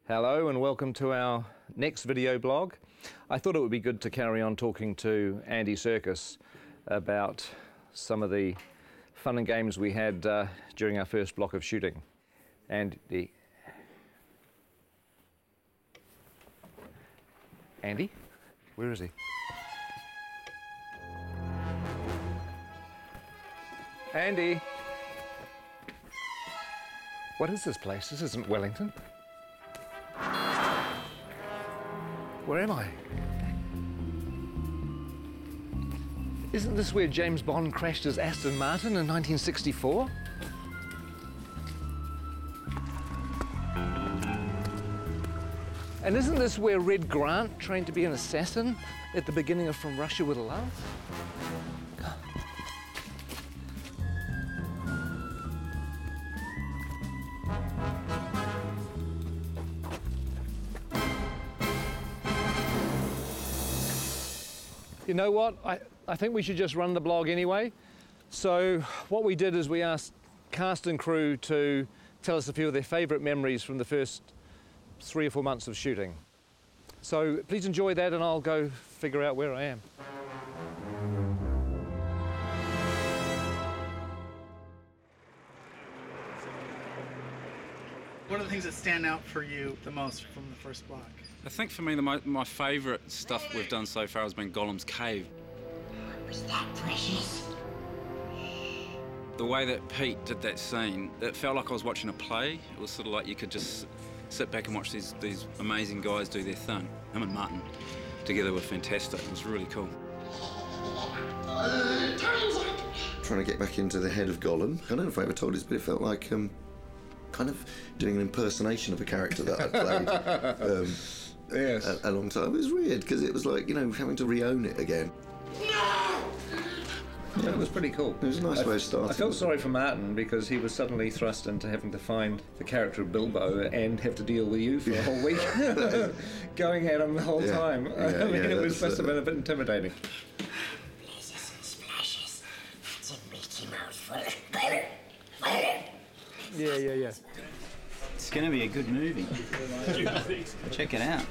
Hello and welcome to our next video blog. I thought it would be good to carry on talking to Andy Serkis about some of the fun and games we had during our first block of shooting. Andy, where is he? Andy! What is this place? This isn't Wellington. Where am I? Isn't this where James Bond crashed his Aston Martin in 1964? And isn't this where Red Grant trained to be an assassin at the beginning of From Russia with Love? You know what? I think we should just run the blog anyway. So what we did is we asked cast and crew to tell us a few of their favourite memories from the first 3 or 4 months of shooting. So please enjoy that and I'll go figure out where I am. What are the things that stand out for you the most from the first block? I think for me, my favourite stuff we've done so far has been Gollum's cave. Was that precious? The way that Pete did that scene, it felt like I was watching a play. It was sort of like you could just sit back and watch these amazing guys do their thing. Him and Martin together were fantastic. It was really cool. Trying to get back into the head of Gollum. I don't know if I ever told this, but it felt like kind of doing an impersonation of a character that I played. Yes. A long time. It was weird because it was like, you know, having to re-own it again. Yeah, it was pretty cool. It was a nice way of starting. I felt sorry for Martin because he was suddenly thrust into having to find the character of Bilbo and have to deal with you for a whole week, going at him the whole time. I mean, it must have been a bit intimidating. Blazes and splashes. It's a meaty mouthful. Yeah. It's going to be a good movie. Check it out.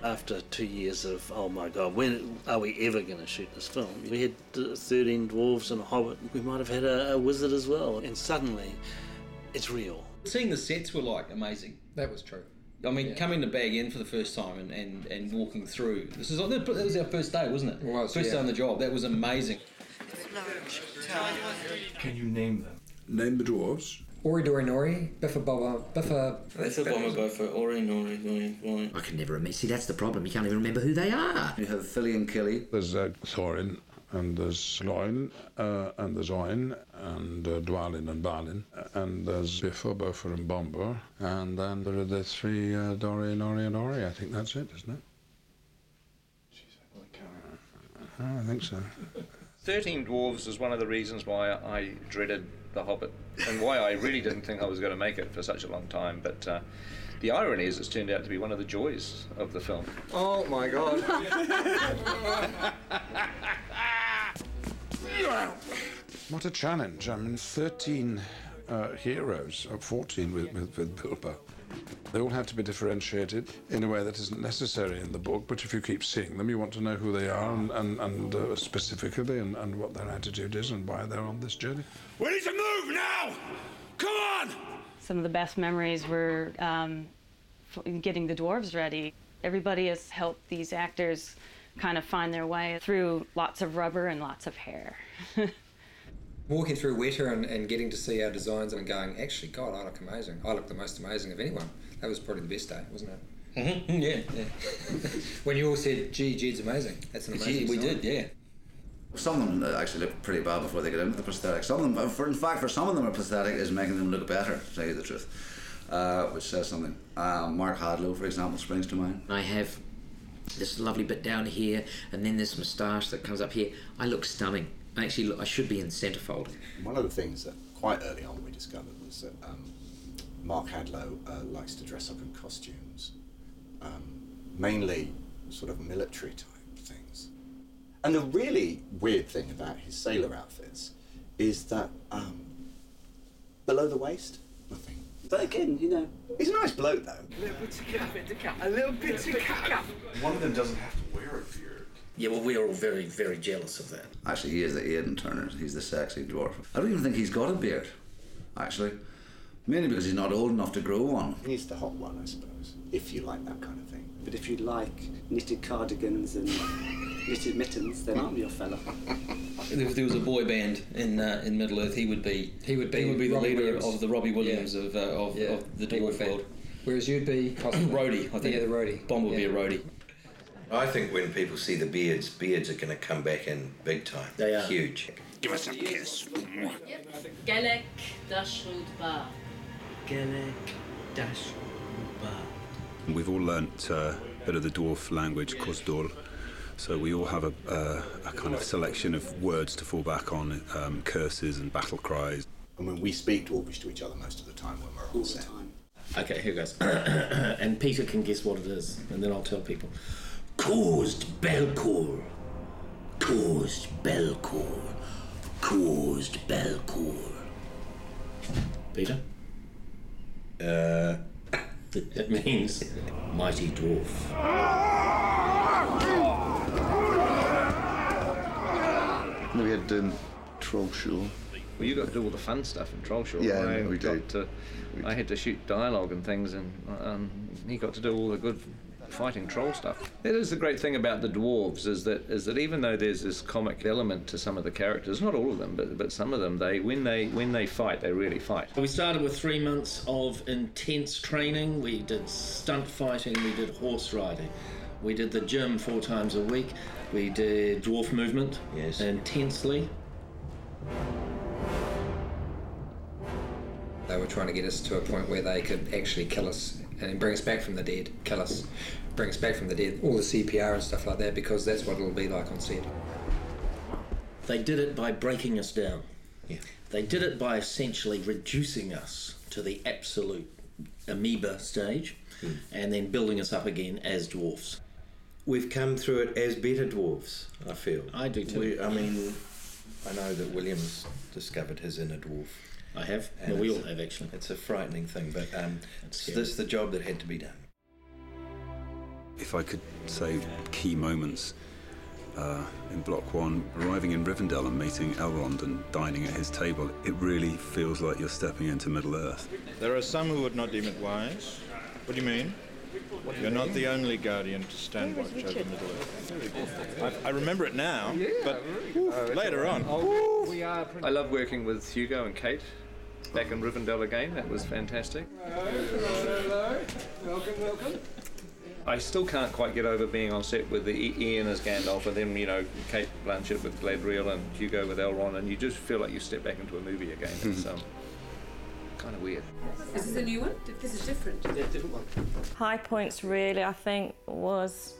After 2 years of, oh my God, when are we ever going to shoot this film? We had 13 dwarves and a hobbit. We might have had a wizard as well. And suddenly, it's real. Seeing the sets were like amazing. That was true. I mean, coming to Bag End for the first time and walking through. That was our first day, wasn't it? It was, First day on the job. That was amazing. Can you name them? Name the dwarves. Ori Dori Nori, Biffa Bobba, Biffa... Biffa Bomber Boffa, Ori Nori. I can never remember. See, that's the problem. You can't even remember who they are. You have Philly and Killy. There's Thorin, and there's Gloin, and there's Oin, and Dwalin and Balin, and there's Biffa, Boffa and Bomber, and then there are the 3 Dori, Nori and Ori. I think that's it, isn't it? I think so. 13 Dwarves is one of the reasons why I dreaded The Hobbit and why I really didn't think I was going to make it for such a long time. But the irony is it's turned out to be one of the joys of the film. Oh my God. What a challenge. I mean, 13 heroes, or 14 with Bilbo. They all have to be differentiated in a way that isn't necessary in the book, but if you keep seeing them, you want to know who they are and specifically and what their attitude is and why they're on this journey. We need to move now! Come on! Some of the best memories were getting the dwarves ready. Everybody has helped these actors kind of find their way through lots of rubber and lots of hair. Walking through Weta and getting to see our designs and going, actually, God, I look amazing. I look the most amazing of anyone. That was probably the best day, wasn't it? Mm-hmm. Yeah. When you all said, gee, Jed's amazing. That's an amazing We design. did, yeah. Some of them actually look pretty bad before they get into the prosthetic. Some of them, for some of them, a prosthetic is making them look better, to tell you the truth, which says something. Mark Hadlow, for example, springs to mind. I have this lovely bit down here, and then this moustache that comes up here. I look stunning. Actually, I should be in centrefold. One of the things that quite early on we discovered was that Mark Hadlow likes to dress up in costumes, mainly sort of military type things. And the really weird thing about his sailor outfits is that below the waist, nothing. But again, you know, he's a nice bloke though. A little bit of cap. A little bit of cap. One of them doesn't have to wear a beard. Yeah, well, we are all very, very jealous of that. Actually, he is the Aidan Turner. He's the sexy dwarf. I don't even think he's got a beard, actually. Mainly because he's not old enough to grow one. He's the hot one, I suppose, if you like that kind of thing. But if you like knitted cardigans and knitted mittens, then I'm your fella. If there was a boy band in Middle Earth, he would be the leader Williams. of the Robbie Williams of the dwarf world. Whereas you'd be roadie, I think. Yeah, the roadie. Bomb would be a roadie. I think when people see the beards are going to come back in big time. They are. Huge. Give us a kiss. Gelek Dashud Ba. Gelek Dashud Ba. We've all learnt a bit of the dwarf language, Kosdor, so we all have a kind of selection of words to fall back on, curses and battle cries. I mean, we speak Dwarvish to each other most of the time when we're on set. Okay, here goes. And Peter can guess what it is, and then I'll tell people. Caused Belcour. Caused Belcour. Caused Belcour. Peter? It means mighty dwarf. We had Troll Show. Well, you got to do all the fun stuff in Troll Show. Yeah, we did. I had to shoot dialogue and things, and he got to do all the good fighting troll stuff. That is the great thing about the dwarves, is that even though there's this comic element to some of the characters, not all of them, but some of them, when they fight, they really fight. We started with 3 months of intense training. We did stunt fighting, we did horse riding, we did the gym 4 times a week, we did dwarf movement intensely. They were trying to get us to a point where they could actually kill us and bring us back from the dead, kill us, bring us back from the dead, all the CPR and stuff like that, because that's what it'll be like on set. They did it by breaking us down. Yeah. They did it by essentially reducing us to the absolute amoeba stage and then building us up again as dwarfs. We've come through it as better dwarves, I feel. I do too. I know that William's discovered his inner dwarf. I have. Well, we all have, actually. It's a frightening thing, but this is the job that had to be done. If I could say key moments in Block 1, arriving in Rivendell and meeting Elrond and dining at his table, it really feels like you're stepping into Middle-earth. There are some who would not deem it wise. What do you mean? You're not the only guardian to stand watch over Middle-earth. I remember it now, but later on. I love working with Hugo and Kate back in Rivendell again. That was fantastic. Hello. Welcome. I still can't quite get over being on set with Ian as Gandalf and then, Kate Blanchett with Galadriel and Hugo with Elrond, and you just feel like you step back into a movie again. It's kind of weird. Is this a new one? This is different. Yeah, different one. High points really, I think, was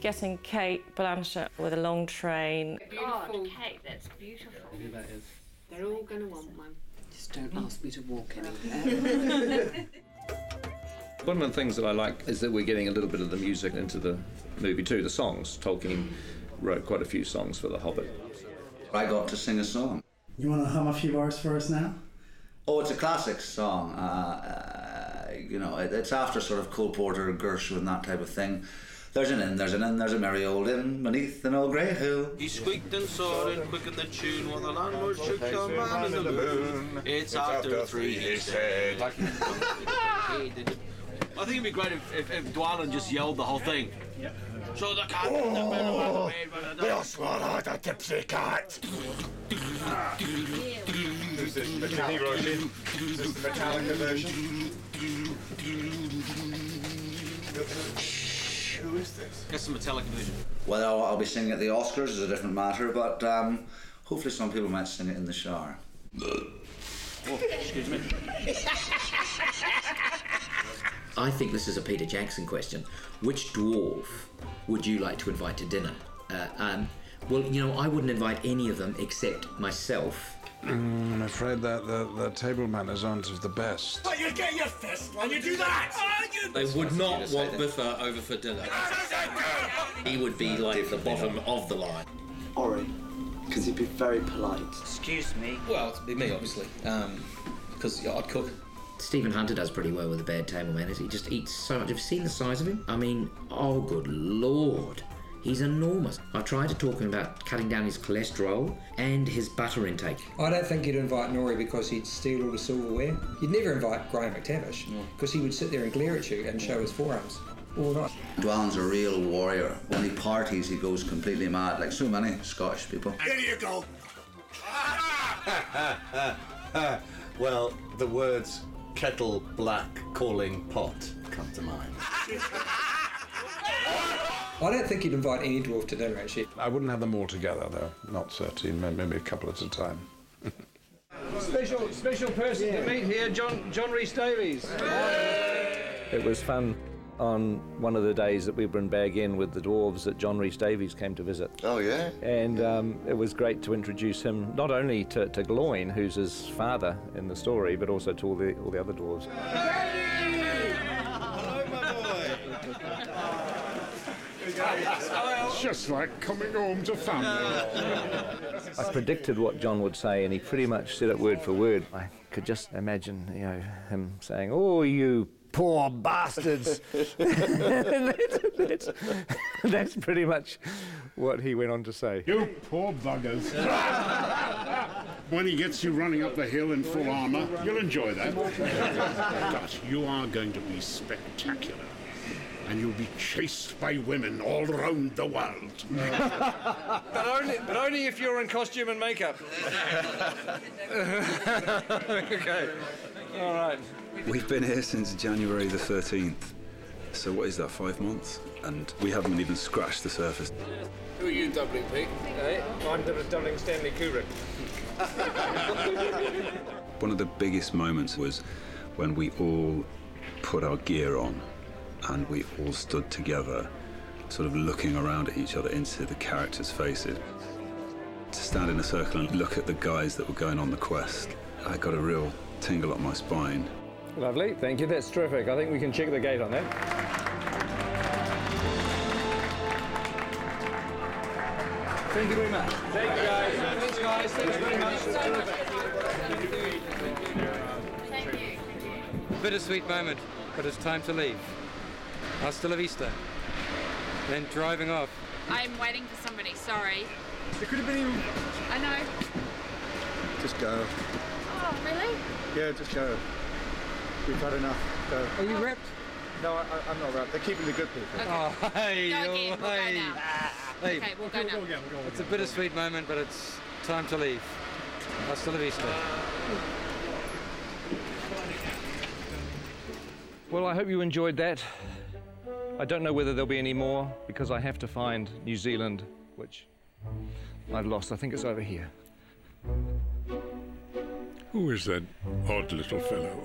getting Kate Blanchett with a long train. Beautiful. Kate, that's beautiful. That is. They're all going to want one. Just don't ask me to walk anywhere. One of the things that I like is that we're getting a little bit of the music into the movie too, the songs. Tolkien wrote quite a few songs for The Hobbit. I got to sing a song. You want to hum a few bars for us now? Oh, it's a classic song. It's after sort of Cole Porter, Gershwin, and that type of thing. There's an inn, there's a merry old inn beneath an old grey hill. He squeaked and sawed and quickened the tune while the landlord shook the man in the moon. It's after 3, he said. I think it'd be great if Dwalin just yelled the whole thing. So the cat They all swallowed a tipsy cat. Is this Metallica? Is this the Metallica version? Who is this? Guess the Metallica version. Well, I'll be singing at the Oscars is a different matter, but hopefully some people might sing it in the shower. Oh, excuse me. I think this is a Peter Jackson question. Which dwarf would you like to invite to dinner? Well, I wouldn't invite any of them except myself. I'm afraid that the table manners aren't of the best. But you get your fist when you do that! They would not want Biffa over for dinner. He would be like the bottom of the line. Ori, because he'd be very polite. Excuse me. Well, it'd be me, obviously, because I'd cook. Stephen Hunter does pretty well with a bad table manners. He just eats so much. Have you seen the size of him? I mean, oh good lord. He's enormous. I tried to talk to him about cutting down his cholesterol and his butter intake. I don't think you'd invite Norrie because he'd steal all the silverware. You'd never invite Graham McTavish because he would sit there and glare at you and show his forearms all night. Dwalin's a real warrior. When he parties, he goes completely mad, like so many Scottish people. Here you go. Well, the words kettle black calling pot come to mind. I don't think you'd invite any dwarf to dinner, actually. I wouldn't have them all together, though. Not 13, maybe a couple at a time. Special person to meet here, John Rhys Davies. It was fun on one of the days that we were in Bag End with the dwarves that John Rhys Davies came to visit. Oh, yeah? And it was great to introduce him not only to Gloin, who's his father in the story, but also to all the other dwarves. Hello, my boy. It's just like coming home to family. I predicted what John would say, and he pretty much said it word for word. I could just imagine, him saying, "Oh, you poor bastards." that's pretty much what he went on to say. You poor buggers. When he gets you running up the hill in full armour, you'll enjoy that. But you are going to be spectacular. And you'll be chased by women all around the world. But only if you're in costume and makeup. Okay. All right. We've been here since January the 13th. So what is that, 5 months? And we haven't even scratched the surface. Who are you doubling, Pete? Hey, I'm doubling Stanley Kubrick. One of the biggest moments was when we all put our gear on and we all stood together, sort of looking around at each other into the characters' faces. To stand in a circle and look at the guys that were going on the quest, I got a real tingle up my spine. Lovely, thank you, that's terrific. I think we can check the gate on that. Thank you very much. Thank you, guys. Thanks, guys. Thanks very much. It's terrific. Thank you. Bittersweet moment, but it's time to leave. Hasta la vista. Then driving off. I'm waiting for somebody, sorry. There could have been even... I know. Just go. Oh, really? Yeah, just go. We've had enough. Go. Are you wrapped? No, I'm not wrapped. They're keeping the good people. Okay. Oh, hey, Go again, we'll go hey. now. Hey. Okay, we'll go now. It's a bittersweet moment, but it's time to leave. Hasta la vista. Well, I hope you enjoyed that. I don't know whether there'll be any more because I have to find New Zealand, which I've lost. I think it's over here. Who is that odd little fellow?